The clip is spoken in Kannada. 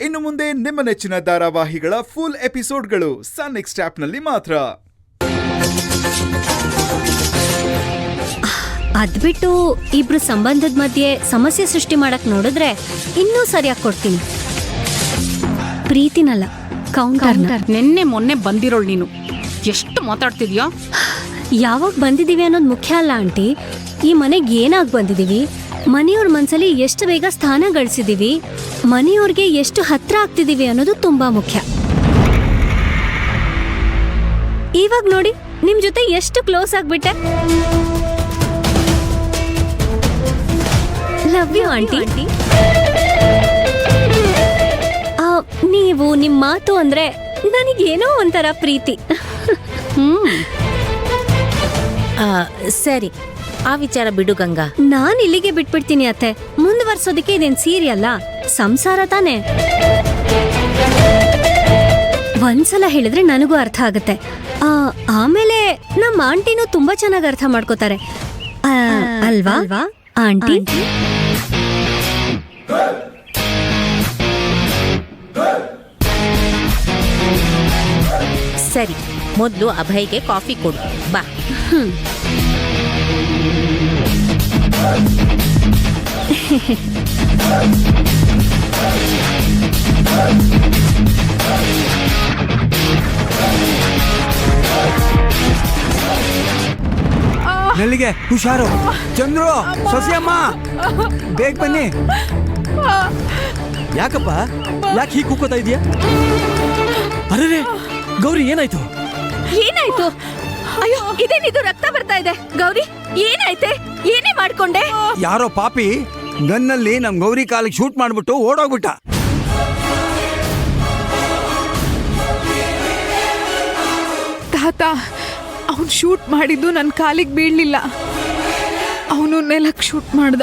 ಇನ್ನು ಮುಂದೆ ನಿಮ್ಮ ನೆಚ್ಚಿನ ಧಾರಾವಾಹಿಗಳ ಫುಲ್ ಎಪಿಸೋಡ್ಗಳು ಸನ್ ನೆಕ್ಸ್ಟ್ ಆಪ್ನಲ್ಲಿ ಮಾತ್ರ. ಅದ್ಬಿಟ್ಟು ಇಬ್ರು ಸಂಬಂಧದ ಮಧ್ಯೆ ಸಮಸ್ಯೆ ಸೃಷ್ಟಿ ಮಾಡಕ್ ನೋಡಿದ್ರೆ ಇನ್ನೂ ಸರಿಯಾಗಿ ಕೊಡ್ತೀನಿ. ಪ್ರೀತಿನಲ್ಲ, ಕೌಂಟರ್. ನಿನ್ನೆ ಮೊನ್ನೆ ಬಂದಿರೋಳು ನೀನು. ಎಷ್ಟು ಮಾತಾಡ್ತಿದ್ಯಾ? ಯಾವಾಗ ಬಂದಿದೀವಿ ಅನ್ನೋದು ಮುಖ್ಯ ಅಲ್ಲ ಆಂಟಿ. ಈ ಮನೆಗೆ ಏನಾಗಿ ಬಂದಿದೀವಿ, ಮನೆಯವ್ರ ಮನ್ಸಲ್ಲಿ ಎಷ್ಟು ಬೇಗ ಸ್ಥಾನ ಗಳಿಸಿದೀವಿ, ಮನೆಯವ್ರಿಗೆ ಎಷ್ಟು ಹತ್ರ ಆಗ್ತಿದೀವಿ ಅನ್ನೋದು ತುಂಬಾ ಮುಖ್ಯ. ಇವಾಗ ನೋಡಿ, ನಿಮ್ ಜೊತೆ ಎಷ್ಟು ಕ್ಲೋಸ್ ಆಗ್ಬಿಟ್ಟೆ. Love you aunty. ನೀವು ನಿಮ್ ಮಾತು ಅಂದ್ರೆ ನನಗೇನೋ ಒಂಥರ ಪ್ರೀತಿ. ಸರಿ, ಆ ವಿಚಾರ ಬಿಡು ಗಂಗಾ. ನಾನ್ ಇಲ್ಲಿಗೆ ಬಿಟ್ಬಿಡ್ತೀನಿ ಅತ್ತೆ. ಮುಂದುವರ್ಸೋದಕ್ಕೆ ಇದೇನ್ ಸೀರಿಯಲ್ಲ, ಸಂಸಾರ ತಾನೆ. ಒಂದ್ಸಲ ಹೇಳಿದ್ರೆ ನನಗೂ ಅರ್ಥ ಆಗುತ್ತೆ. ಆಮೇಲೆ ನಮ್ಮ ಆಂಟಿನೂ ತುಂಬಾ ಚೆನ್ನಾಗಿ ಅರ್ಥ ಮಾಡ್ಕೋತಾರೆ ಅಲ್ವಾ ಆಂಟಿ? ಸರಿ, ಮೊದಲು ಅಭಯ್ಗೆ ಕಾಫಿ ಕೊಡು ಬಾ. ನಲ್ಲಿಗೆ ಹುಷಾರು. ಚಂದ್ರು, ಸೊಸೆಯಮ್ಮ, ಬೇಗ ಬನ್ನಿ. ಯಾಕಪ್ಪ, ಯಾಕೆ ಹೀಗೆ ಕೂಕೋತಾ ಇದೀಯಾ? ಅರೆ ಗೌರಿ, ಏನಾಯ್ತು? ಏನಾಯ್ತು? ಅಯ್ಯೋ, ಇದೇನಿದು? ರಕ್ತ ಬರ್ತಾ ಇದೆ. ಗೌರಿ, ಏನಾಯ್ತೆ? ಏನೇ ಮಾಡ್ಕೊಂಡೆ? ಯಾರೋ ಪಾಪಿ ಗನ್ನಲ್ಲಿ ನಮ್ ಗೌರಿ ಕಾಲಿಗೆ ಶೂಟ್ ಮಾಡ್ಬಿಟ್ಟು ಓಡೋಗ್ಬಿಟ್ಟ. ತಾತ, ಅವನು ಶೂಟ್ ಮಾಡಿದ್ದು ನನ್ನ ಕಾಲಿಗೆ ಬೀಳಲಿಲ್ಲ, ಅವನು ನೆಲಕ್ಕೆ ಶೂಟ್ ಮಾಡ್ದ.